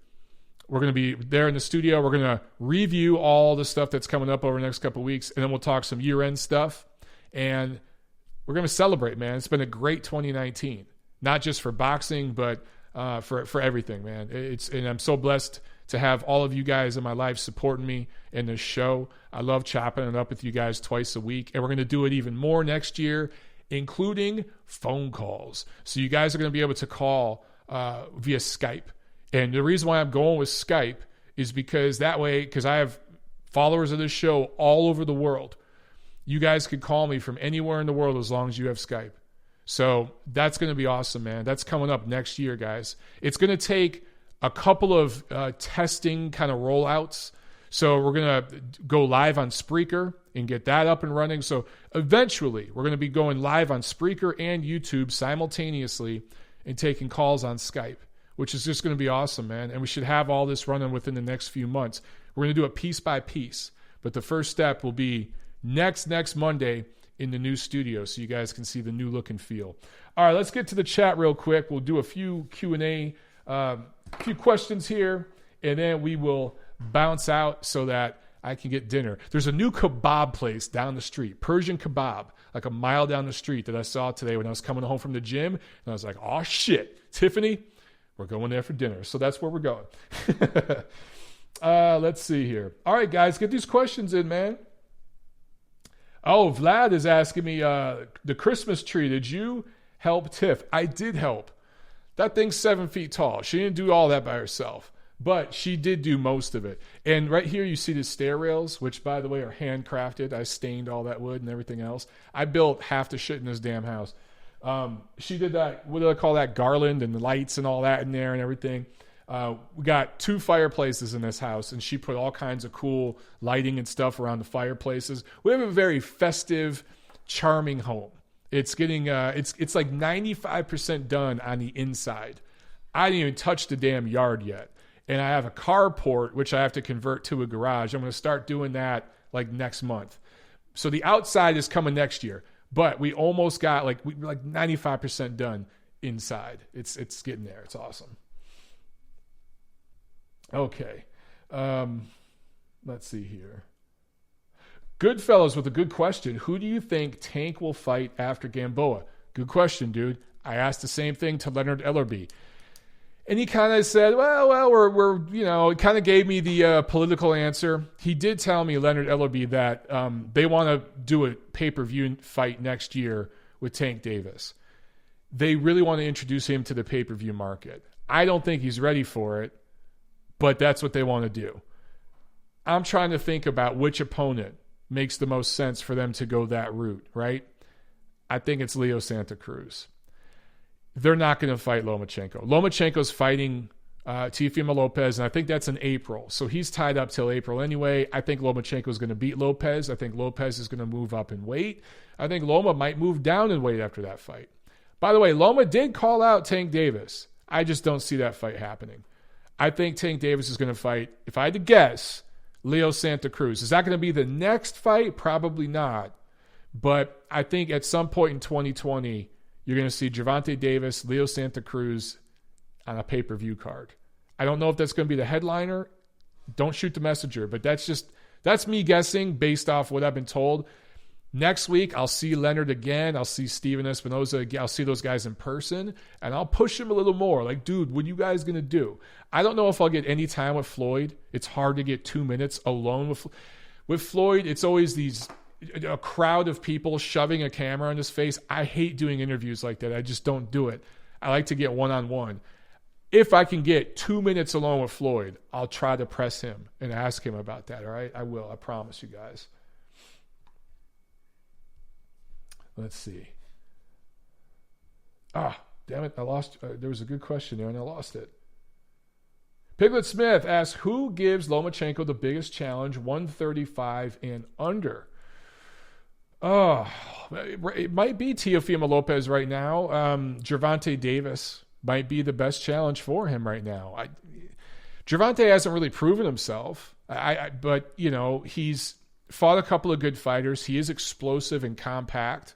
we're going to be there in the studio. We're going to review all the stuff that's coming up over the next couple of weeks, and then we'll talk some year-end stuff. And we're going to celebrate, man. It's been a great 2019, not just for boxing, but for everything, man. And I'm so blessed to have all of you guys in my life supporting me in this show. I love chopping it up with you guys twice a week, and we're going to do it even more next year, including phone calls. So you guys are going to be able to call via Skype. And the reason why I'm going with Skype is because that way, because I have followers of this show all over the world, you guys could call me from anywhere in the world as long as you have Skype. So that's going to be awesome, man. That's coming up next year, guys. It's going to take a couple of testing kind of rollouts. So we're going to go live on Spreaker and get that up and running. So eventually we're going to be going live on Spreaker and YouTube simultaneously and taking calls on Skype, which is just going to be awesome, man. And we should have all this running within the next few months. We're going to do it piece by piece. But the first step will be next Monday in the new studio so you guys can see the new look and feel. All right, let's get to the chat real quick. We'll do a few Q&A, a few questions here, and then we will bounce out so that I can get dinner. There's a new kebab place down the street, Persian kebab, like a mile down the street that I saw today when I was coming home from the gym. And I was like, oh, shit, Tiffany, we're going there for dinner. So that's where we're going. Let's see here. All right, guys, get these questions in, man. Oh, Vlad is asking me, the Christmas tree, did you help Tiff? I did help. That thing's 7 feet tall. She didn't do all that by herself, but she did do most of it. And right here you see the stair rails, which, by the way, are handcrafted. I stained all that wood and everything else. I built half the shit in this damn house. She did that, what do I call that, garland and the lights and all that in there and everything. We got 2 fireplaces in this house, and she put all kinds of cool lighting and stuff around the fireplaces. We have a very festive, charming home. It's getting it's like 95% done on the inside. I didn't even touch the damn yard yet. And I have a carport, which I have to convert to a garage. I'm going to start doing that like next month. So the outside is coming next year, but we almost got like 95% done inside. It's getting there. It's awesome. Okay. Let's see here. Goodfellas with a good question. Who do you think Tank will fight after Gamboa? Good question, dude. I asked the same thing to Leonard Ellerbe. And he kind of said, well, we're he kind of gave me the political answer. He did tell me, Leonard Ellerbe, that they want to do a pay-per-view fight next year with Tank Davis. They really want to introduce him to the pay-per-view market. I don't think he's ready for it, but that's what they want to do. I'm trying to think about which opponent makes the most sense for them to go that route, right? I think it's Leo Santa Cruz. They're not going to fight Lomachenko. Lomachenko's fighting Teofimo Lopez, and I think that's in April. So he's tied up till April anyway. I think Lomachenko's going to beat Lopez. I think Lopez is going to move up in weight. I think Loma might move down in weight after that fight. By the way, Loma did call out Tank Davis. I just don't see that fight happening. I think Tank Davis is going to fight, if I had to guess, Leo Santa Cruz. Is that going to be the next fight? Probably not. But I think at some point in 2020, you're going to see Gervonta Davis, Leo Santa Cruz on a pay-per-view card. I don't know if that's going to be the headliner. Don't shoot the messenger. But that's me guessing based off what I've been told. Next week, I'll see Leonard again. I'll see Steven Espinoza again. I'll see those guys in person, and I'll push him a little more. Like, dude, what are you guys going to do? I don't know if I'll get any time with Floyd. It's hard to get 2 minutes alone with Floyd. It's always a crowd of people shoving a camera in his face. I hate doing interviews like that. I just don't do it. I like to get one-on-one. If I can get 2 minutes alone with Floyd, I'll try to press him and ask him about that, all right? I will. I promise you guys. Let's see. Damn it. I lost. There was a good question there, and I lost it. Piglet Smith asks, who gives Lomachenko the biggest challenge, 135 and under? It might be Teofimo Lopez right now. Gervonta Davis might be the best challenge for him right now. Gervonta hasn't really proven himself, but he's fought a couple of good fighters. He is explosive and compact.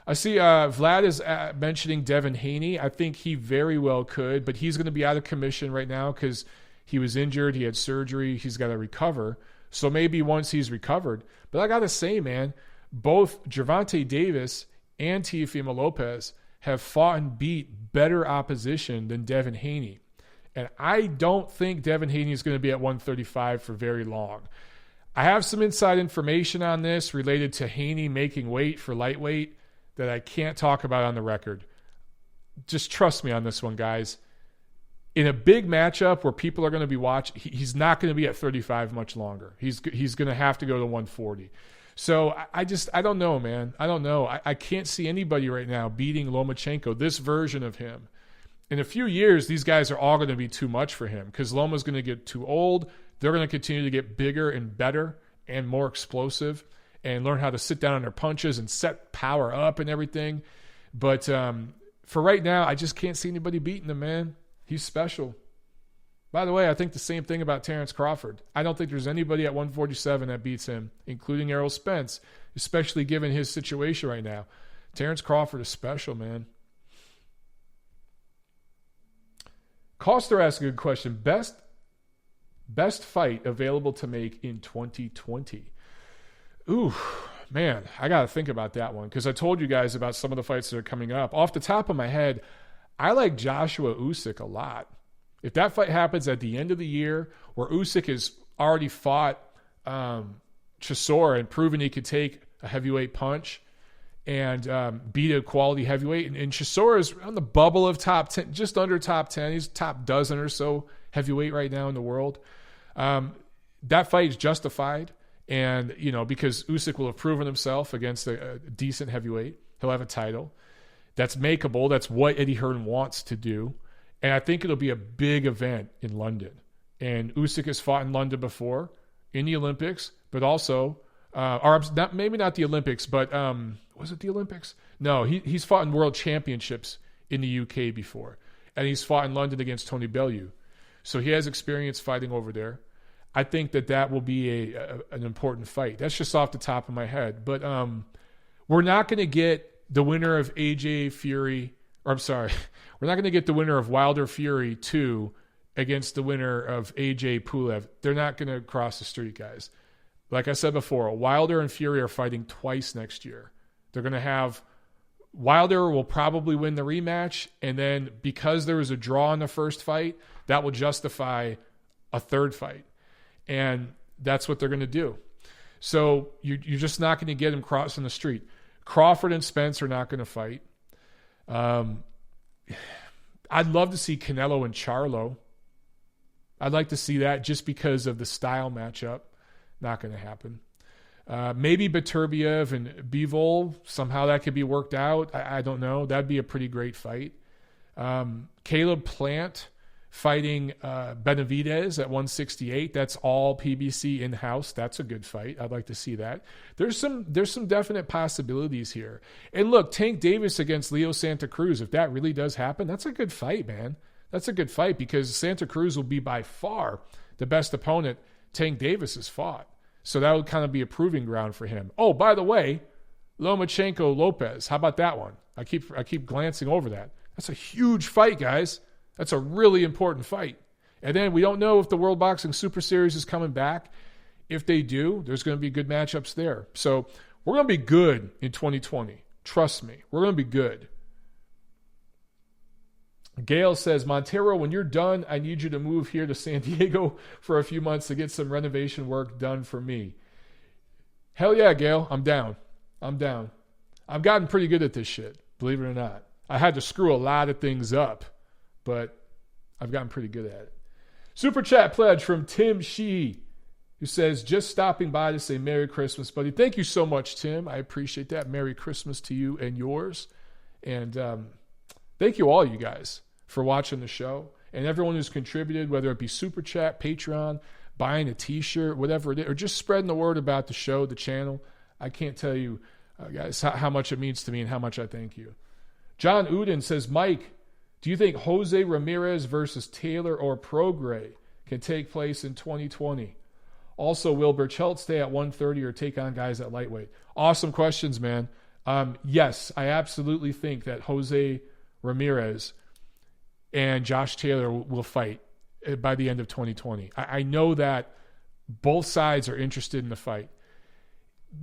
I see Vlad is mentioning Devin Haney. I think he very well could, but he's going to be out of commission right now because he was injured. He had surgery. He's got to recover. So maybe once he's recovered. But I got to say, man, both Gervonta Davis and Teofimo Lopez have fought and beat better opposition than Devin Haney. And I don't think Devin Haney is going to be at 135 for very long. I have some inside information on this related to Haney making weight for lightweight that I can't talk about on the record. Just trust me on this one, guys. in a big matchup where people are going to be watching, he's not going to be at 35 much longer. He's going to have to go to 140. So I don't know, man. I don't know. I can't see anybody right now beating Lomachenko, this version of him. In a few years, these guys are all going to be too much for him because Loma's going to get too old. They're going to continue to get bigger and better and more explosive and learn how to sit down on their punches and set power up and everything. But for right now, I just can't see anybody beating him, man. He's special. By the way, I think the same thing about Terrence Crawford. I don't think there's anybody at 147 that beats him, including Errol Spence, especially given his situation right now. Terrence Crawford is special, man. Coster asked a good question. Best fight available to make in 2020. Ooh, man, I got to think about that one because I told you guys about some of the fights that are coming up. Off the top of my head, I like Joshua Usyk a lot. If that fight happens at the end of the year where Usyk has already fought Chisora and proven he could take a heavyweight punch and beat a quality heavyweight, and Chisora is on the bubble of top 10, just under top 10. He's top dozen or so heavyweight right now in the world. That fight is justified. And, because Usyk will have proven himself against a decent heavyweight, he'll have a title. That's makeable. That's what Eddie Hearn wants to do. And I think it'll be a big event in London. And Usyk has fought in London before, in the Olympics, but also, maybe not the Olympics, but was it the Olympics? No, he's fought in world championships in the UK before. And he's fought in London against Tony Bellew. So he has experience fighting over there. I think that will be an important fight. That's just off the top of my head. But we're not going to get the winner of AJ Fury, or I'm sorry, we're not going to get the winner of Wilder Fury 2 against the winner of AJ Pulev. They're not going to cross the street, guys. Like I said before, Wilder and Fury are fighting twice next year. They're going to have Wilder will probably win the rematch, and then because there was a draw in the first fight, that will justify a third fight. And that's what they're going to do. So you're just not going to get him crossing the street. Crawford and Spence are not going to fight. I'd love to see Canelo and Charlo. I'd like to see that just because of the style matchup. Not going to happen. Maybe Beterbiev and Bivol, somehow that could be worked out. I don't know. That'd be a pretty great fight. Caleb Plant fighting Benavidez at 168. That's all PBC in-house. That's a good fight. I'd like to see that. There's some definite possibilities here. And look, Tank Davis against Leo Santa Cruz, if that really does happen, that's a good fight, man. That's a good fight because Santa Cruz will be by far the best opponent Tank Davis has fought. So that would kind of be a proving ground for him. Oh, by the way, Lomachenko Lopez. How about that one? I keep glancing over that. That's a huge fight, guys. That's a really important fight. And then we don't know if the World Boxing Super Series is coming back. If they do, there's going to be good matchups there. So we're going to be good in 2020. Trust me. We're going to be good. Gail says, Montero, when you're done, I need you to move here to San Diego for a few months to get some renovation work done for me. Hell yeah, Gail. I'm down. I've gotten pretty good at this shit, believe it or not. I had to screw a lot of things up, but I've gotten pretty good at it. Super chat pledge from Tim Shee, who says, just stopping by to say Merry Christmas, buddy. Thank you so much, Tim. I appreciate that. Merry Christmas to you and yours. And thank you all, you guys, for watching the show. And everyone who's contributed, whether it be Super Chat, Patreon, buying a T-shirt, whatever it is, or just spreading the word about the show, the channel. I can't tell you, guys, how much it means to me and how much I thank you. John Uden says, Mike, do you think Jose Ramirez versus Taylor or Prograis can take place in 2020? Also, will Burchelt stay at 130 or take on guys at lightweight? Awesome questions, man. Yes, I absolutely think that Jose Ramirez and Josh Taylor will fight by the end of 2020. I know that both sides are interested in the fight.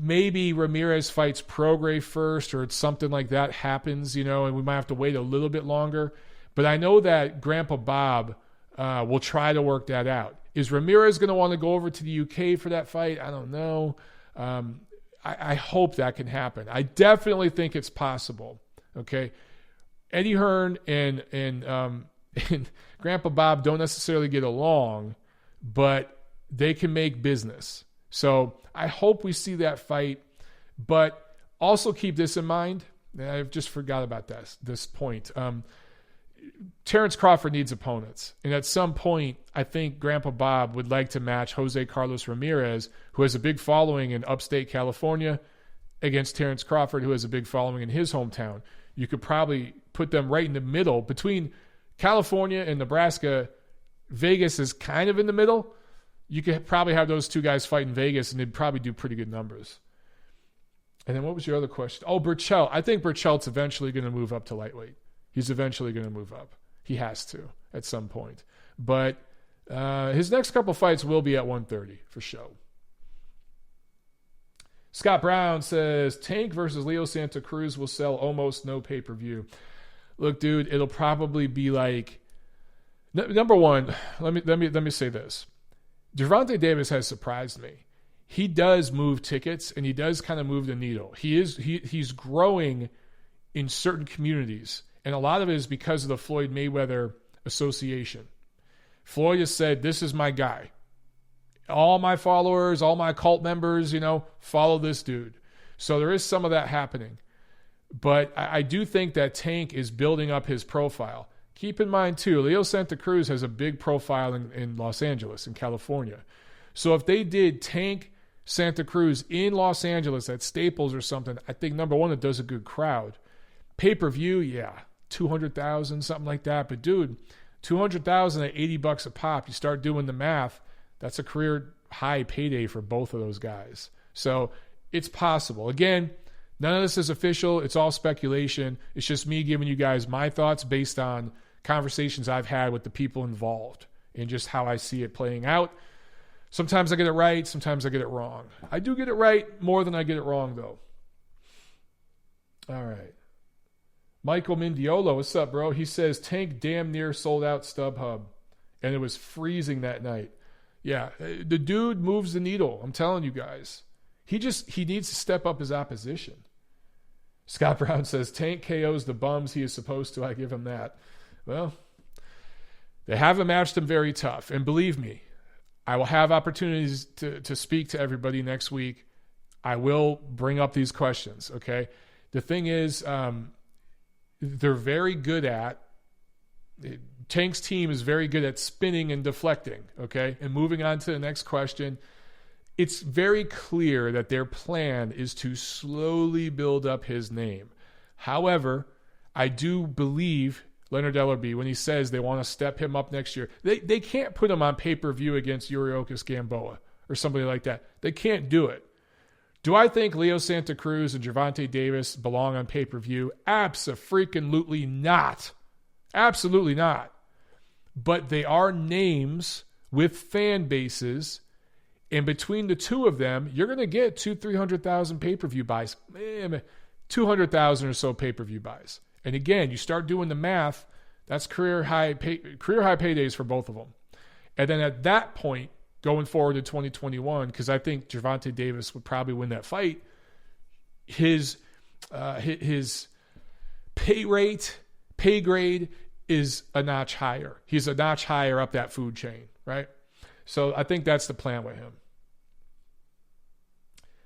Maybe Ramirez fights Prograis first or something like that happens, and we might have to wait a little bit longer. But I know that Grandpa Bob will try to work that out. Is Ramirez going to want to go over to the UK for that fight? I don't know. I hope that can happen. I definitely think it's possible. Okay. Eddie Hearn and and Grandpa Bob don't necessarily get along, but they can make business. So I hope we see that fight, but also keep this in mind. I've just forgot about this point. Terrence Crawford needs opponents. And at some point, I think Grandpa Bob would like to match Jose Carlos Ramirez, who has a big following in upstate California, against Terrence Crawford, who has a big following in his hometown. You could probably put them right in the middle. Between California and Nebraska, Vegas is kind of in the middle. You could probably have those two guys fight in Vegas, and they'd probably do pretty good numbers. And then what was your other question? Oh, Burchell. I think Burchell's eventually going to move up to lightweight. He's eventually going to move up. He has to at some point. But his next couple fights will be at 130 for sure. Scott Brown says, Tank versus Leo Santa Cruz will sell almost no pay-per-view. Look, dude, it'll probably be like, number one, let me say this. Gervonta Davis has surprised me. He does move tickets, and he does kind of move the needle. He's growing in certain communities, and a lot of it is because of the Floyd Mayweather Association. Floyd has said, this is my guy. All my followers, all my cult members, follow this dude. So there is some of that happening. But I do think that Tank is building up his profile. Keep in mind, too, Leo Santa Cruz has a big profile in Los Angeles, in California. So if they did Tank Santa Cruz in Los Angeles at Staples or something, I think, number one, it does a good crowd. Pay-per-view, yeah, 200,000, something like that. But, dude, 200,000 at $80 a pop, you start doing the math, that's a career high payday for both of those guys. So it's possible. Again, none of this is official. It's all speculation. It's just me giving you guys my thoughts based on conversations I've had with the people involved and just how I see it playing out. Sometimes I get it right. Sometimes I get it wrong. I do get it right more than I get it wrong, though. All right. Michael Mindiola, what's up, bro? He says, Tank damn near sold out StubHub, and it was freezing that night. Yeah, the dude moves the needle. I'm telling you guys. He needs to step up his opposition. Scott Brown says, Tank KOs the bums he is supposed to. I give him that. Well, they haven't matched him very tough. And believe me, I will have opportunities to speak to everybody next week. I will bring up these questions, okay? The thing is, they're very good at Tank's team is very good at spinning and deflecting, okay? And moving on to the next question, it's very clear that their plan is to slowly build up his name. However, I do believe Leonard Ellerbe, when he says they want to step him up next year, they can't put him on pay-per-view against Yuriorkis Gamboa or somebody like that. They can't do it. Do I think Leo Santa Cruz and Gervonta Davis belong on pay-per-view? Abso-freaking-lutely not. Absolutely not. But they are names with fan bases, and between the two of them, you're going to get 200,000-300,000 pay-per-view buys, 200,000 or so pay-per-view buys. And again, you start doing the math, that's career high paydays for both of them. And then at that point, going forward to 2021, because I think Gervonta Davis would probably win that fight, his pay grade is a notch higher. He's a notch higher up that food chain, right? So I think that's the plan with him.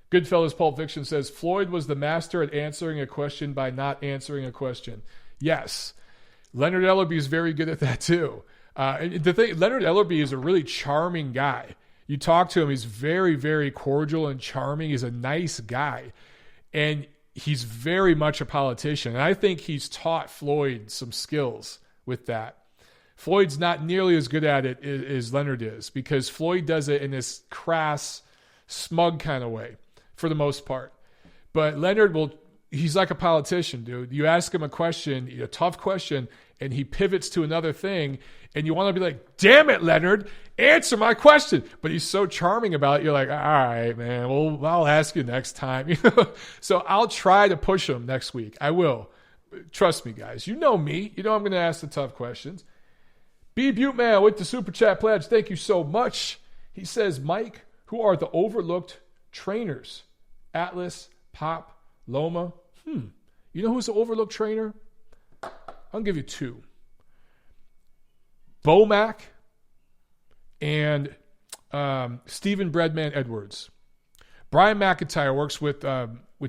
Goodfellas Pulp Fiction says, Floyd was the master at answering a question by not answering a question. Yes. Leonard Ellerbe is very good at that too. Leonard Ellerbe is a really charming guy. You talk to him, he's very, very cordial and charming. He's a nice guy. And he's very much a politician. And I think he's taught Floyd some skills with that. Floyd's not nearly as good at it as Leonard is, because Floyd does it in this crass, smug kind of way for the most part. But Leonard he's like a politician, dude. You ask him a question, a tough question, and he pivots to another thing, and you want to be like, damn it, Leonard, answer my question. But he's so charming about it, you're like, all right, man, well, I'll ask you next time. So I'll try to push him next week. I will. Trust me, guys. You know me. You know I'm going to ask the tough questions. B. Buteman with the Super Chat pledge. Thank you so much. He says, Mike, who are the overlooked trainers? Atlas, Pop, Loma. You know who's the overlooked trainer? I'll give you two. Bomac and Stephen Breadman Edwards. Brian McIntyre works with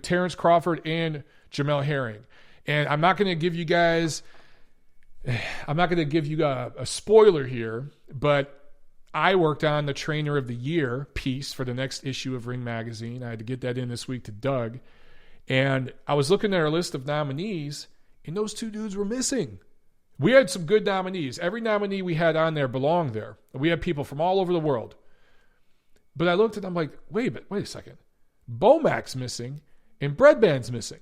Terrence Crawford and Jermell Herring. And I'm not going to give you guys, a spoiler here, but I worked on the Trainer of the Year piece for the next issue of Ring Magazine. I had to get that in this week to Doug. And I was looking at our list of nominees, and those two dudes were missing. We had some good nominees. Every nominee we had on there belonged there. We had people from all over the world. But I looked at them like, wait a second. Bomac's missing, and Breadman's missing.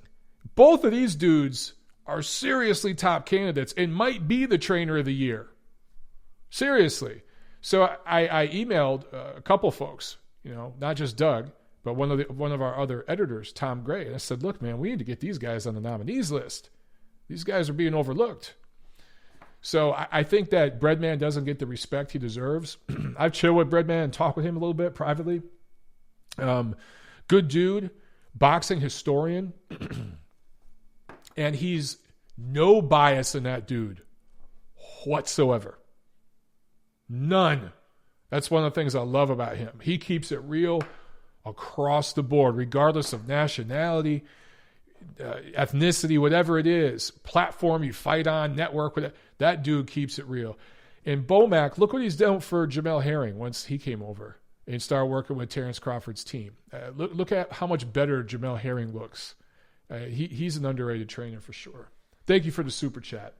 Both of these dudes are seriously top candidates and might be the Trainer of the Year. Seriously. So I emailed a couple folks, not just Doug, but one of our other editors, Tom Gray. And I said, look, man, we need to get these guys on the nominees list. These guys are being overlooked. So I think that Breadman doesn't get the respect he deserves. I've chilled with Breadman and talked with him a little bit privately. Good dude, boxing historian. And he's no bias in that dude whatsoever. None. That's one of the things I love about him. He keeps it real across the board, regardless of nationality, ethnicity, whatever it is, platform you fight on, network, whatever. That dude keeps it real. And Bomac, look what he's done for Jermell Herring once he came over and started working with Terrence Crawford's team. Look at how much better Jermell Herring looks. He's an underrated trainer for sure. Thank you for the super chat.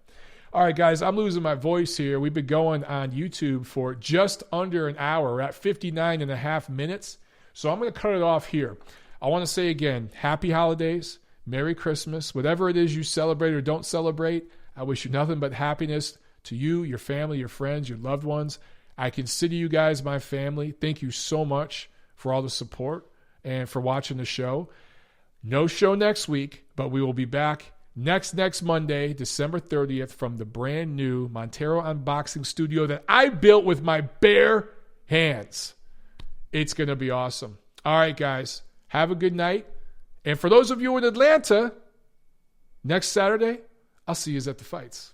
All right, guys, I'm losing my voice here. We've been going on YouTube for just under an hour. We're at 59 and a half minutes. So I'm going to cut it off here. I want to say again, happy holidays, Merry Christmas, whatever it is you celebrate or don't celebrate. I wish you nothing but happiness to you, your family, your friends, your loved ones. I consider you guys my family. Thank you so much for all the support and for watching the show. No show next week, but we will be back next Monday, December 30th, from the brand new Montero Unboxing Studio that I built with my bare hands. It's going to be awesome. All right, guys, have a good night. And for those of you in Atlanta, next Saturday, I'll see you at the fights.